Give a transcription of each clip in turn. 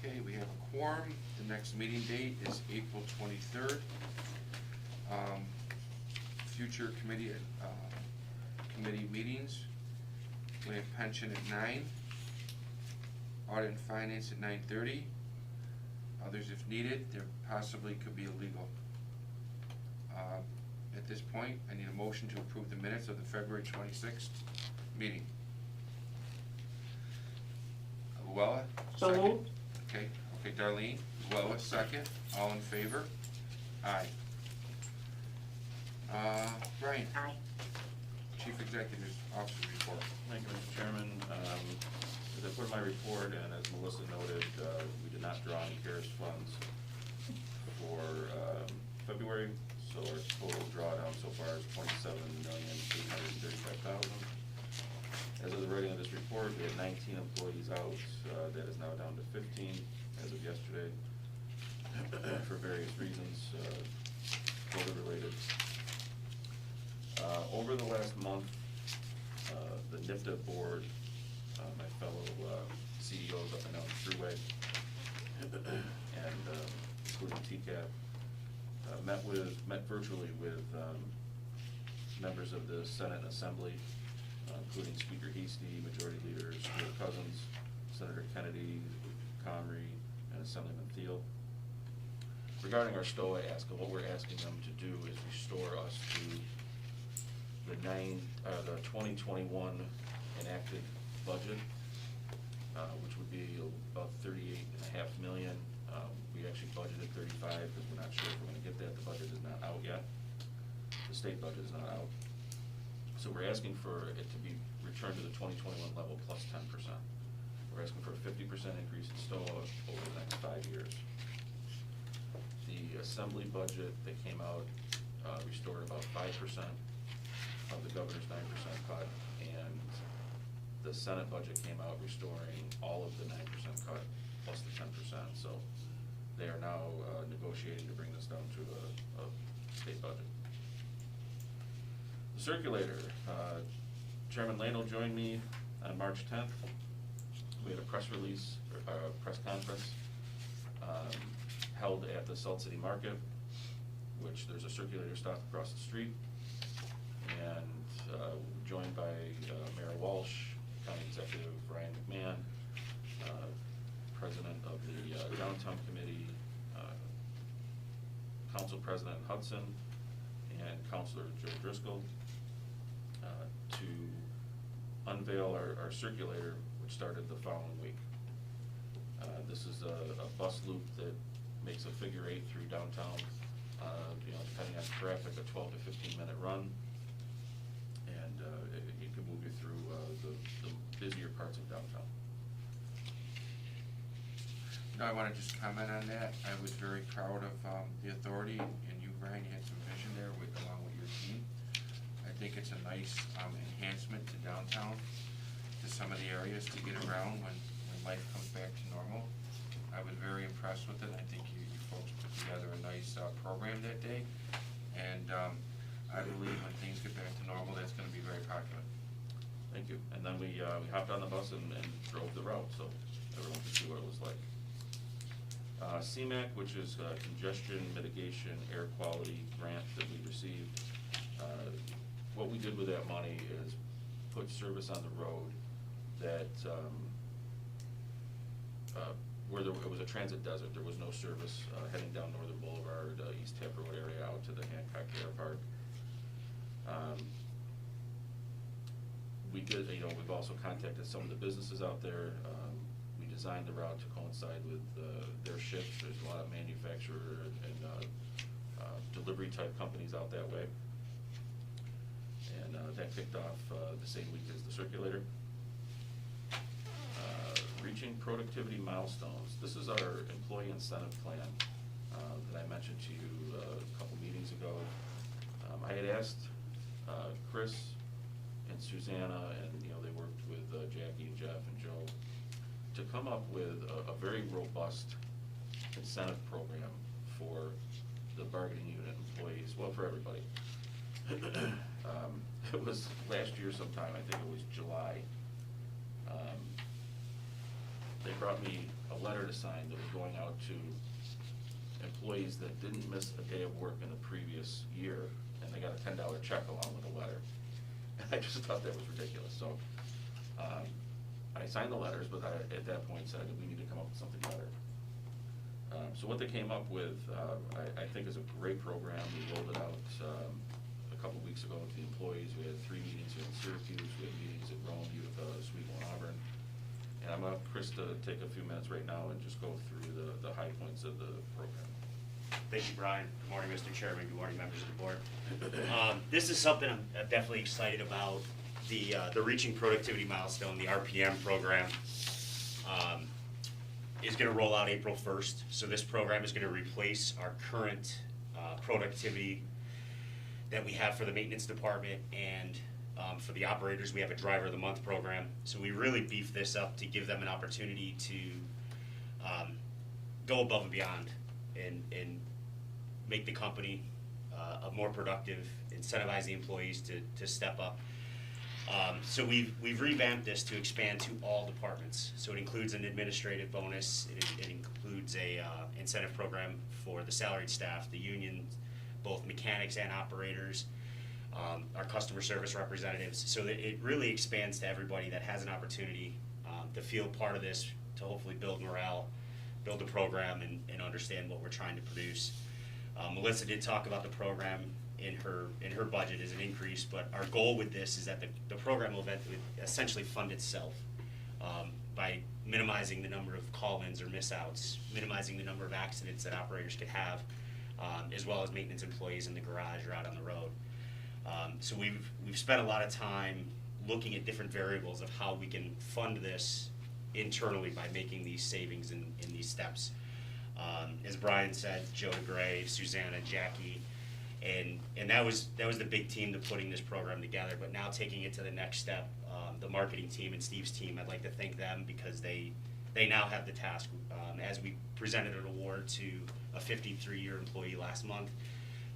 Okay, we have a quorum. The next meeting date is April 23rd. Future committee meetings. We have pension at 9, audit and finance at 9:30. Others if needed. There possibly could be a legal. At this point, I need a motion to approve the minutes of the February 26th meeting. Luella, So second. moved. Okay, Darlene, Luella, second. All in favor? Aye. Brian, Aye. Chief Executive Officer report. Thank you, Mr. Chairman. As I put in my report, and as Melissa noted, we did not draw any CARES funds for February, so our total drawdown so far is $27,835,000. As of the writing of this report, we had 19 employees out. That is now down to 15 as of yesterday for various reasons, COVID-related. Over the last month, the NIFTA board, my fellow CEOs up and down the thruway, and including TCAP, met virtually with members of the Senate and Assembly, including Speaker Heastie, Majority Leader Stuart Cousins, Senator Kennedy, Comrie, and Assemblyman Thiel. Regarding our STOA ask, what we're asking them to do is restore us to the 2021 enacted budget, which would be about $38.5 million. We actually budgeted 35 because we're not sure if we're going to get that. The budget is not out yet. The state budget is not out. So we're asking for it to be returned to the 2021 level plus 10%. We're asking for a 50% increase in STOA over the next 5 years. The Assembly budget that came out restored about 5% of the governor's 9% cut, and the Senate budget came out restoring all of the 9% cut plus the 10%. So they are now negotiating to bring this down to a state budget. The circulator, Chairman Lano joined me on March 10th. We had a press release, or press conference held at the Salt City Market, which there's a circulator stop across the street, and joined by Mayor Walsh, County Executive Ryan McMahon, President of the Downtown Committee, Council President Hudson, and Councilor Joe Driscoll, to unveil our circulator, which started the following week. This is a bus loop that makes a figure 8 through downtown, depending on traffic, a 12 to 15-minute run, and it can move you through the busier parts of downtown. No, I want to just comment on that. I was very proud of the authority, and you, Brian, you had some vision there along with your team. I think it's a nice enhancement to downtown, to some of the areas to get around when life comes back to normal. I was very impressed with it. I think you folks put together a nice program that day, and I believe when things get back to normal, that's going to be very popular. Thank you. And then we hopped on the bus and drove the route, so everyone could see what it was like. CMAQ, which is Congestion Mitigation Air Quality Grant that we received. What we did with that money is put service on the road that where it was a transit desert. There was no service heading down Northern Boulevard, East Tap Road area out to the Hancock Air Park. We did, we've also contacted some of the businesses out there. We designed the route to coincide with their shifts. There's a lot of manufacturer and delivery type companies out that way. And that kicked off the same week as the circulator. Reaching productivity milestones. This is our employee incentive plan that I mentioned to you a couple meetings ago. I had asked Chris and Susanna, and they worked with Jackie and Jeff and Joe, to come up with a very robust incentive program for the bargaining unit employees, well, for everybody. It was last year sometime, I think it was July. They brought me a letter to sign that was going out to employees that didn't miss a day of work in the previous year, and they got a $10 check along with a letter. And I just thought that was ridiculous, so, I signed the letters, but I, at that point, said we need to come up with something better. So what they came up with, I think is a great program. We rolled it out, a couple weeks ago with the employees. We had 3 meetings here in Syracuse, we had meetings at Rome, Utica, Oswego, and Auburn. And I'm gonna, Chris, to take a few minutes right now and just go through the high points of the program. Thank you, Brian. Good morning, Mr. Chairman. Good morning, members of the board. This is something I'm definitely excited about. The Reaching Productivity Milestone, the RPM program, is going to roll out April 1st. So this program is going to replace our current productivity that we have for the maintenance department, and for the operators, we have a Driver of the Month program. So we really beefed this up to give them an opportunity to go above and beyond and make the company more productive, incentivize the employees to step up. So we've revamped this to expand to all departments. So it includes an administrative bonus, it includes a incentive program for the salaried staff, the union, both mechanics and operators, our customer service representatives. So that it really expands to everybody that has an opportunity to feel part of this, to hopefully build morale, build the program, and understand what we're trying to produce. Melissa did talk about the program in her budget as an increase, but our goal with this is that the program will essentially fund itself by minimizing the number of call-ins or miss-outs, minimizing the number of accidents that operators could have, as well as maintenance employees in the garage or out on the road. So we've spent a lot of time looking at different variables of how we can fund this internally by making these savings in these steps. As Brian said, Joe DeGray, Susanna, Jackie, and that was the big team to putting this program together. But now taking it to the next step, the marketing team and Steve's team, I'd like to thank them because they now have the task. As we presented an award to a 53-year employee last month,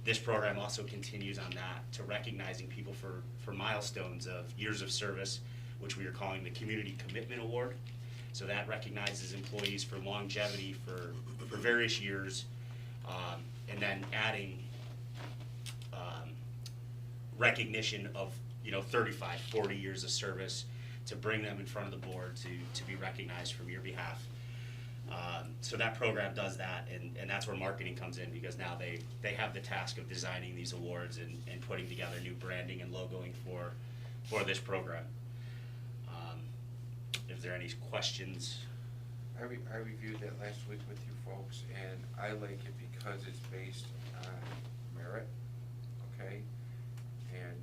this program also continues on that to recognizing people for milestones of years of service, which we are calling the Community Commitment Award. So that recognizes employees for longevity for various years, and then adding recognition of 35, 40 years of service to bring them in front of the board to be recognized from your behalf. So that program does that, and that's where marketing comes in, because now they have the task of designing these awards and putting together new branding and logoing for this program. If there are any questions? I reviewed that last week with you folks, and I like it because it's based on merit, okay? And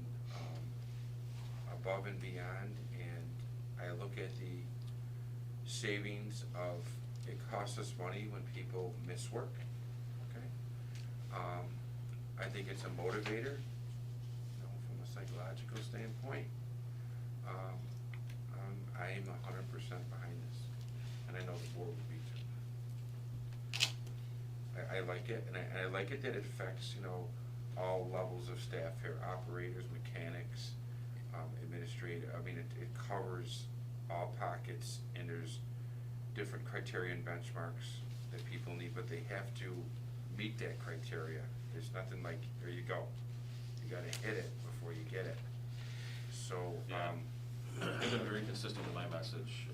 above and beyond, and I look at the savings of, it costs us money when people miss work, okay? I think it's a motivator, from a psychological standpoint. I am 100% behind this, and I know the board would be too. I like it, and I like it that it affects, all levels of staff here, operators, mechanics, administrative. I mean, it covers all pockets, and there's different criteria and benchmarks that people need, but they have to meet that criteria. There's nothing like, there you go. You gotta hit it before you get it. So, Yeah. I've been very consistent with my message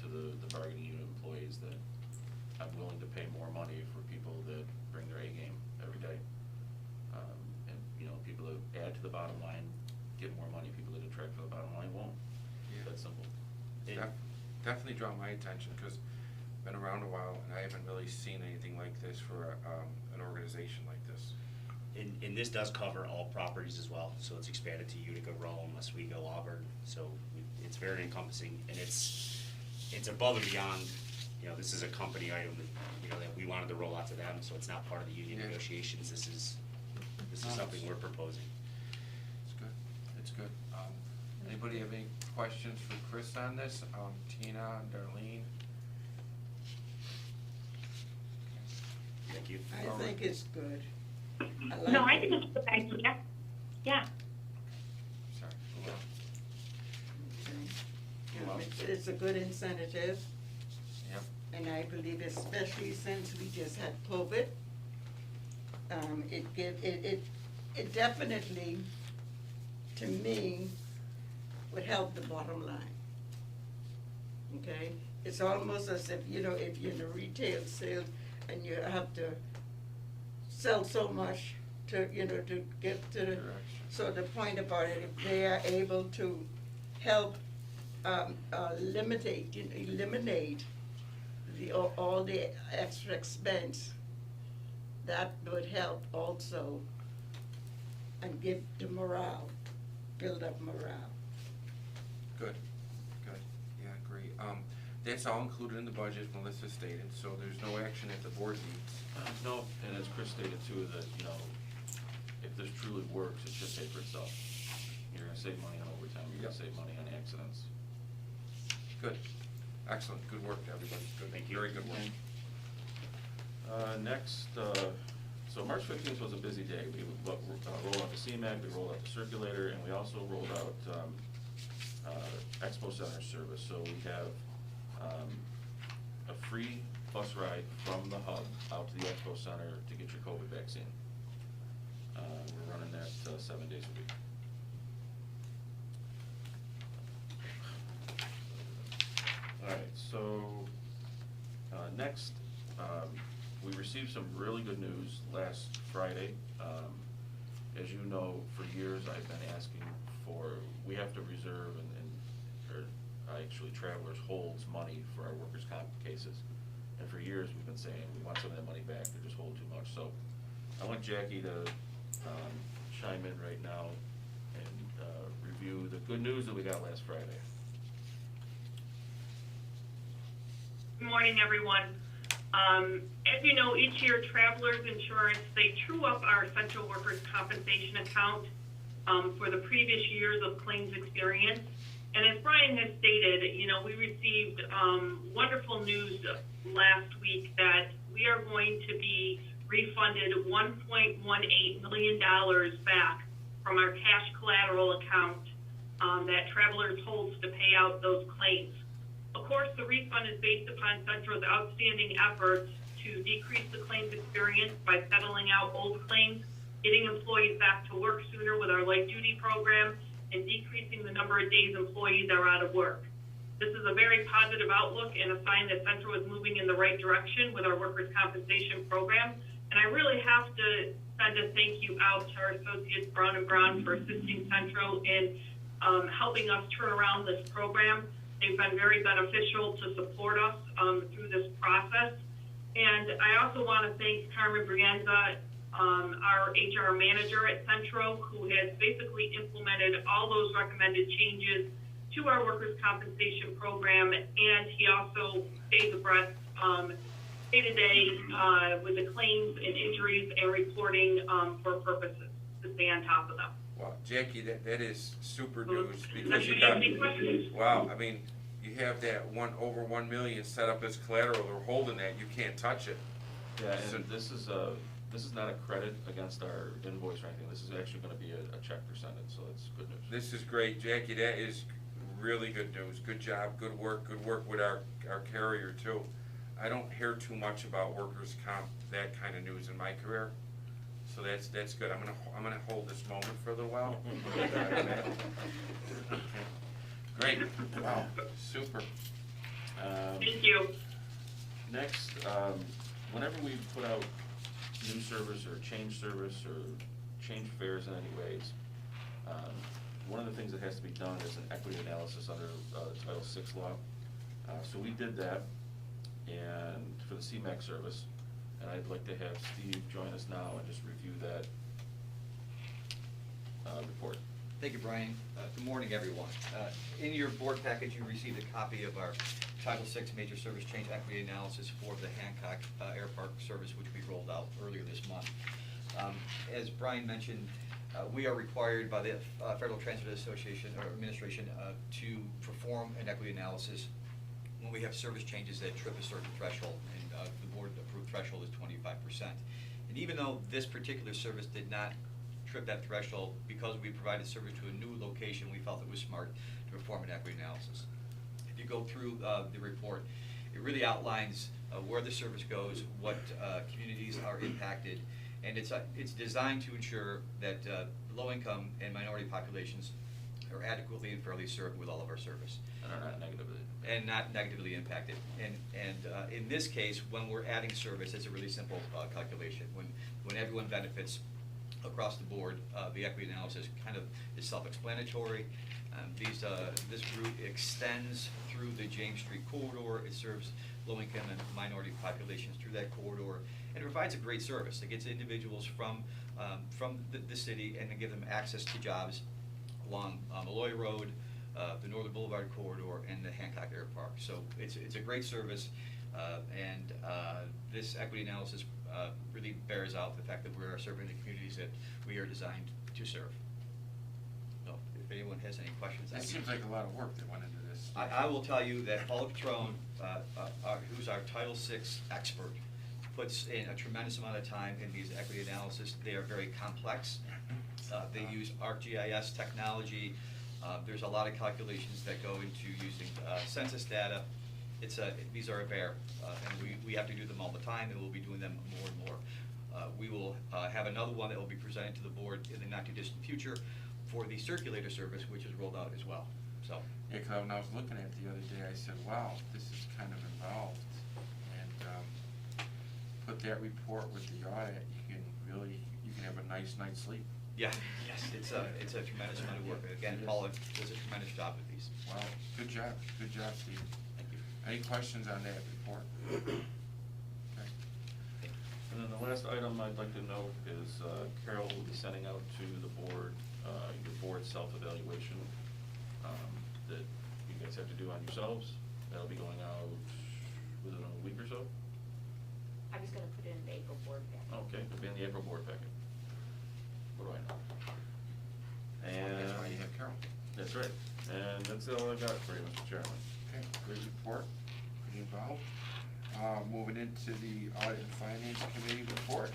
to the bargaining unit employees that I'm willing to pay more money for people that bring their A game every day. And people that add to the bottom line get more money. People that detract from the bottom line won't. Yeah. That's simple. Definitely draw my attention, because I've been around a while and I haven't really seen anything like this for an organization like this. And this does cover all properties as well, so it's expanded to Utica, Rome, Oswego, Auburn, so it's very encompassing, and it's above and beyond. This is a company item that we wanted to roll out to them, so it's not part of the union negotiations. This is something we're proposing. It's good. It's good. Anybody have any questions for Chris on this? Tina, Darlene? Thank you. I think it's good. No, I think it's a good idea. Yeah. Sorry. Okay. It's a good incentive, Yep. And I believe especially since we just had COVID, it definitely, to me, would help the bottom line. Okay? It's almost as if, if you're in a retail sale and you have to sell so much to get to the, so the point about it, if they are able to help eliminate all the extra expense, that would help also and give the morale, build up morale. Good, yeah, great. That's all included in the budget, Melissa stated, so there's no action that the board needs. No, and as Chris stated too, that, if this truly works, it should pay for itself. You're gonna save money on overtime, you're gonna save money on accidents. Good, excellent, good work, everybody, good, Thank you. very good work. Next, so March 15th was a busy day. We rolled out the CMAC, we rolled out the circulator, and we also rolled out Expo Center service. So we have a free bus ride from the hub out to the Expo Center to get your COVID vaccine. We're running that 7 days a week. All right, so next, we received some really good news last Friday. As you know, for years I've been asking we have to reserve actually Travelers holds money for our workers' comp cases. And for years we've been saying we want some of that money back, they just hold too much. So I want Jackie to chime in right now and review the good news that we got last Friday. Good morning, everyone. As you know, each year Travelers Insurance, they true up our central workers' compensation account for the previous years of claims experience. And as Brian has stated, we received wonderful news last week that we are going to be refunded $1.18 million back from our cash collateral account that Travelers holds to pay out those claims. Of course, the refund is based upon Central's outstanding efforts to decrease the claims experience by settling out old claims, getting employees back to work sooner with our light duty program, and decreasing the number of days employees are out of work. This is a very positive outlook and a sign that Central is moving in the right direction with our workers' compensation program. And I really have to send a thank you out to our associates Brown & Brown for assisting Central in helping us turn around this program. They've been very beneficial to support us through this process. And I also want to thank Carmen Brienza, our HR manager at Centro, who has basically implemented all those recommended changes to our workers' compensation program, and he also stays abreast day-to-day with the claims and injuries and reporting for purposes to stay on top of them. Wow, Jackie, that is super news, because Does you that got, answer your question? wow, I mean, you have that over 1 million set up as collateral, they're holding that, you can't touch it. Yeah, So- and this is not a credit against our invoice or anything. This is actually gonna be a check percentage, so that's good news. This is great, Jackie, that is really good news, good job, good work with our carrier too. I don't hear too much about workers' comp, that kind of news in my career, so that's good. I'm gonna hold this moment for a little while. Great, wow, super. Thank you. Next, whenever we put out new service or change fares in any ways, one of the things that has to be done is an equity analysis under Title VI law. So we did that, and for the CMAC service, and I'd like to have Steve join us now and just review that report. Thank you, Brian. Good morning, everyone. In your board package, you received a copy of our Title VI Major Service Change Equity Analysis for the Hancock Air Park service, which we rolled out earlier this month. As Brian mentioned, we are required by the Federal Transit Association or Administration to perform an equity analysis when we have service changes that trip a certain threshold, and the board-approved threshold is 25%. And even though this particular service did not trip that threshold, because we provided service to a new location, we felt it was smart to perform an equity analysis. If you go through the report, it It really outlines where the service goes, what communities are impacted, and it's designed to ensure that low-income and minority populations are adequately and fairly served with all of our service. And are not negatively. And not negatively impacted. And in this case, when we're adding service, it's a really simple calculation. When everyone benefits across the board, the equity analysis kind of is self-explanatory. This route extends through the James Street corridor. It serves low-income and minority populations through that corridor, and it provides a great service. It gets individuals from the city and to give them access to jobs along Malloy Road, the Northern Boulevard corridor, and the Hancock Air Park. So it's a great service, and this equity analysis really bears out the fact that we are serving the communities that we are designed to serve. So if anyone has any questions. It seems like a lot of work that went into this. I will tell you that Paula Petrone, who's our Title VI expert, puts in a tremendous amount of time in these equity analysis. They are very complex. They use ArcGIS technology. There's a lot of calculations that go into using census data. These are a bear, and we have to do them all the time, and we'll be doing them more and more. We will have another one that will be presented to the board in the not-too-distant future for the circulator service, which is rolled out as well. So. Yeah, because when I was looking at it the other day, I said, wow, this is kind of involved. And put that report with the audit, you can have a nice night's sleep. Yeah, yes, it's a tremendous amount of work. Again, Paula does a tremendous job with these. Wow, good job, Steve. Thank you. Any questions on that report? Okay. And then the last item I'd like to note is Carol will be sending out to the board your board self-evaluation that you guys have to do on yourselves. That'll be going out within a week or so. I was gonna put it in the April board packet. Okay, it'll be in the April board packet. What do I know? And That's why you have Carol. that's right. And that's all I got for you, Mr. Chairman. Okay, great report, pretty involved. Moving into the Audit and Finance Committee report.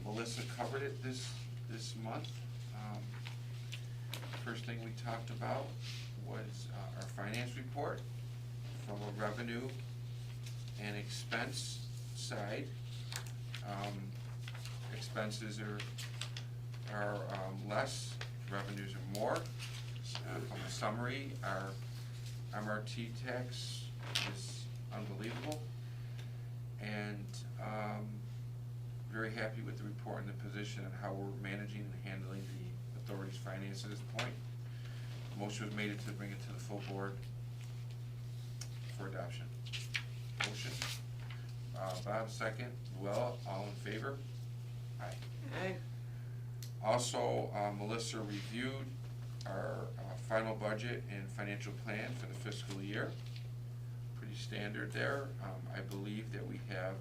Melissa covered it this month. First thing we talked about was our finance report from a revenue and expense side. Expenses are less, revenues are more. From a summary, our MRT tax is unbelievable, and very happy with the report and the position and how we're managing and handling the authority's finance at this point. Motion was made to bring it to the full board for adoption. Motion, Bob second, Luella, all in favor? Aye. Aye. Also, Melissa reviewed our final budget and financial plan for the fiscal year. Pretty standard there. I believe that we have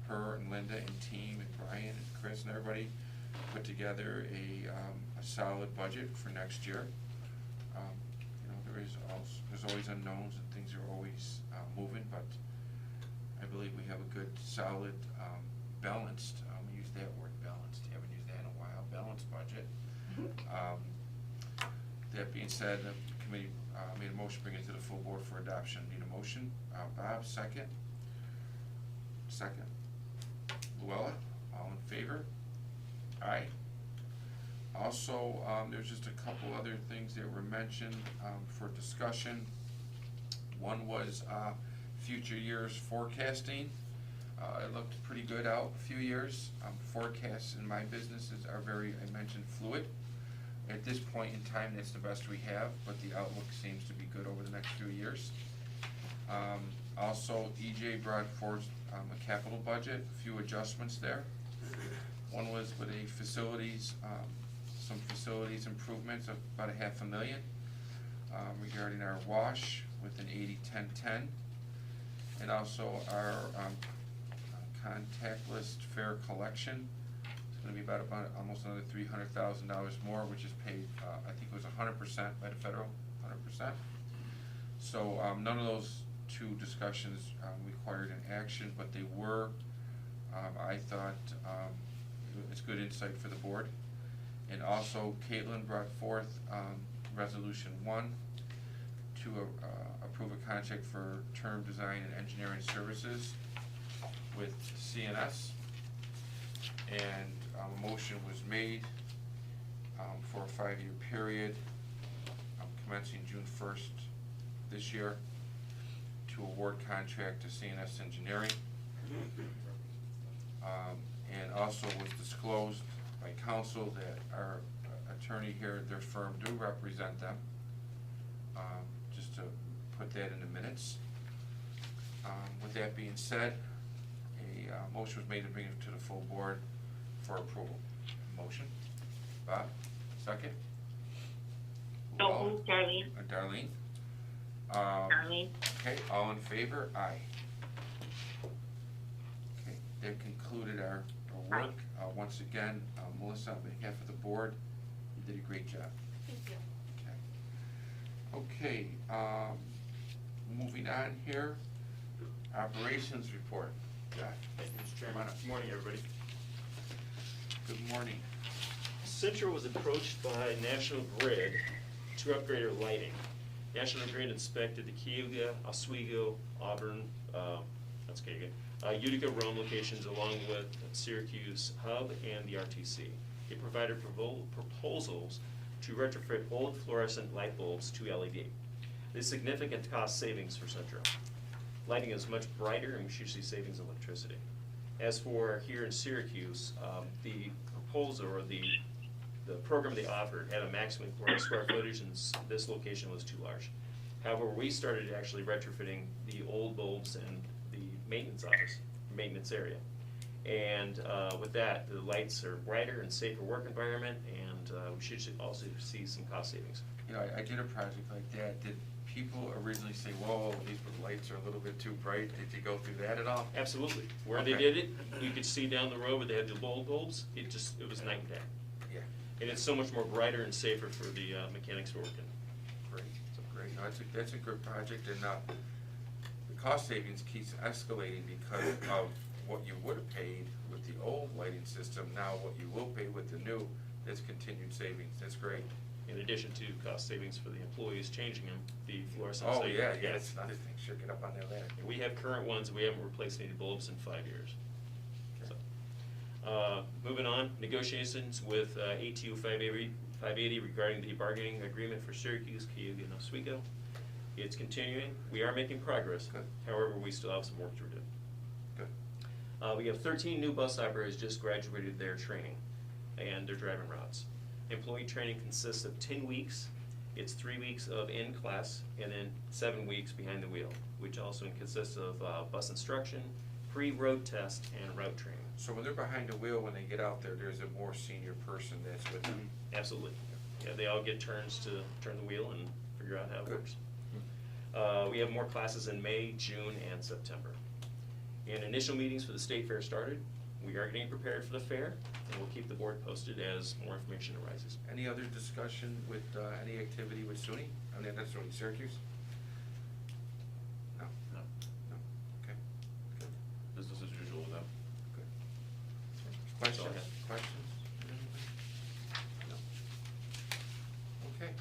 her and Linda and team and Brian and Chris and everybody put together a solid budget for next year. There's always unknowns and things are always moving, but I believe we have a good, solid, balanced, we use that word, balanced, haven't used that in a while, balanced budget. That being said, the committee made a motion to bring it to the full board for adoption. Need a motion? Bob, second? Second. Luella, all in favor? Aye. Also, there's just a couple other things that were mentioned for discussion. One was future years forecasting. It looked pretty good out a few years. Forecasts in my businesses are very, I mentioned, fluid. At this point in time, that's the best we have, but the outlook seems to be good over the next few years. Also, EJ brought forth a capital budget, a few adjustments there. One was with a facilities, some facilities improvements of about $500,000 regarding our wash with an 80-10-10, and also our contactless fare collection. It's going to be about almost another $300,000 more, which is paid, I think it was 100% by the federal, 100%. So none of those two discussions required an action, but they were, I thought, it's good insight for the board. And also, Caitlin brought forth Resolution 1 to approve a contract for term design and engineering services with CNS. And a motion was made for a 5-year period commencing June 1st this year to award contract to CNS Engineering. And also was disclosed by counsel that our attorney here, their firm do represent them, just to put that in the minutes. With that being said, a motion was made to bring it to the full board for approval. Motion? Bob, second? So All- moved, Darlene. Darlene? Darlene. Okay, all in favor? Aye. Okay, that concluded our work. Once again, Melissa, on behalf of the board, you did a great job. Thank you. Okay, moving on here, operations report. Josh, Thank you, Mr. come Chairman. on up. Good morning, everybody. Good morning. Central was approached by National Grid to upgrade our lighting. National Grid inspected the Cayuga, Oswego, Auburn, that's Cayuga, Utica, Rome locations along with Syracuse Hub and the RTC. They provided proposals to retrofit old fluorescent light bulbs to LED. There's significant cost savings for Central. Lighting is much brighter and we should see savings in electricity. As for here in Syracuse, the proposal or the program they offered had a maximum square footage and this location was too large. However, we started actually retrofitting the old bulbs in the maintenance area. And with that, the lights are brighter and safer work environment and we should also see some cost savings. You know, I did a project like that. Did people originally say, whoa, these lights are a little bit too bright? Did you go through that at all? Absolutely. Where they Okay. did it, you could see down the road where they had the old bulbs, it was night and day. Yeah, And it's so much more brighter and safer for the mechanics who are working. great, great. No, that's a good project, and the cost savings keeps escalating because of what you would have paid with the old lighting system, now what you will pay with the new, that's continued savings. That's great. In addition to cost savings for the employees changing them, the fluorescent. Oh, light- yeah, that's another thing. Sure, get up on that ladder. And we have current ones, we haven't replaced any bulbs in 5 years. Okay. So, moving on, negotiations with ATU 580 regarding the bargaining agreement for Syracuse, Cayuga, and Oswego. It's continuing, we are making progress, Good. however, we still have some work to do. Good. We have 13 new bus operators just graduated their training, and they're driving routes. Employee training consists of 10 weeks. It's 3 weeks of in-class, and then 7 weeks behind the wheel, which also consists of bus instruction, pre-road test, and route training. So when they're behind the wheel, when they get out there, there's a more senior person that's with them. Absolutely. Yeah, they all get turns to turn the wheel and figure out how it Good. works. We have more classes in May, June, and September. And initial meetings for the state fair started. We are getting prepared for the fair, and we'll keep the board posted as more information arises. Any other discussion with, any activity with SUNY? I mean, that's SUNY, Syracuse? No? No. No? Okay, good, Business as usual with them. good. That's all I Questions? have. Questions? No? Okay,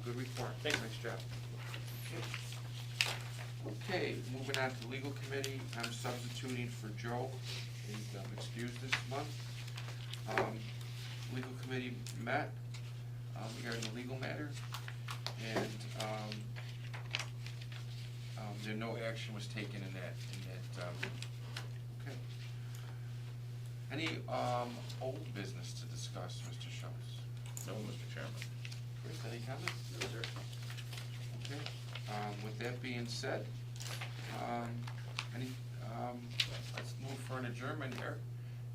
good report. Thanks. Nice job. Okay, moving on to legal committee, I'm substituting for Joe. He's excused this month. Legal committee met regarding the legal matter, and there no action was taken in that, okay. Any old business to discuss, Mr. Schultz? No, Mr. Chairman. Chris, any comments? No, sir. Okay, with that being said, let's move for an adjournment here,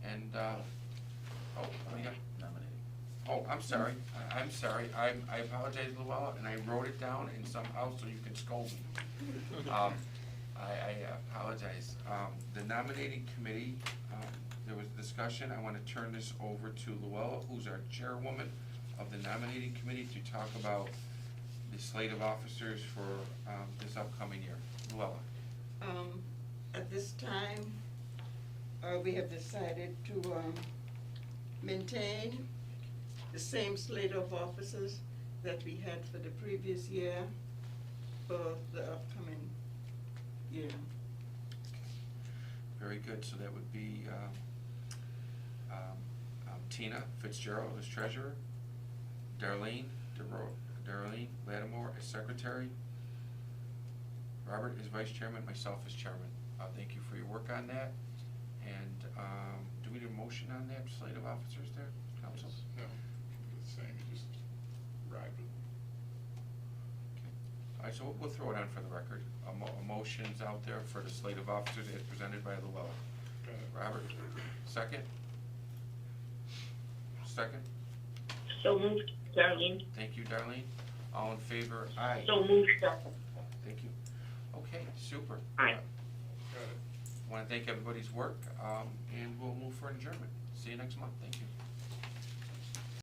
and, what do you got? Nominating. Oh, I'm sorry, I apologize, Luella, and I wrote it down in somehow so you can scold me. I apologize. The nominating committee, there was discussion, I wanna turn this over to Luella, who's our chairwoman of the nominating committee, to talk about the slate of officers for, this upcoming year. Luella? At this time, we have decided to, maintain the same slate of officers that we had for the previous year. for the upcoming year. Very good, so that would be, Tina Fitzgerald as treasurer, Darlene Lattimore as secretary, Robert as vice chairman, myself as chairman. Thank you for your work on that. And, do we need a motion on that, slate of officers there, council? No, the same, you just ride with it. Okay. All right, so we'll throw it on for the record. A motion's out there for the slate of officers as presented by Llewellyn. Got it. Robert, second? Second? So moved, Darlene. Thank you, Darlene. All in favor? Aye. So moved, second. Thank you. Okay, super. Aye. Got it. Want to thank everybody's work, and we'll move for adjournment. See you next month. Thank you.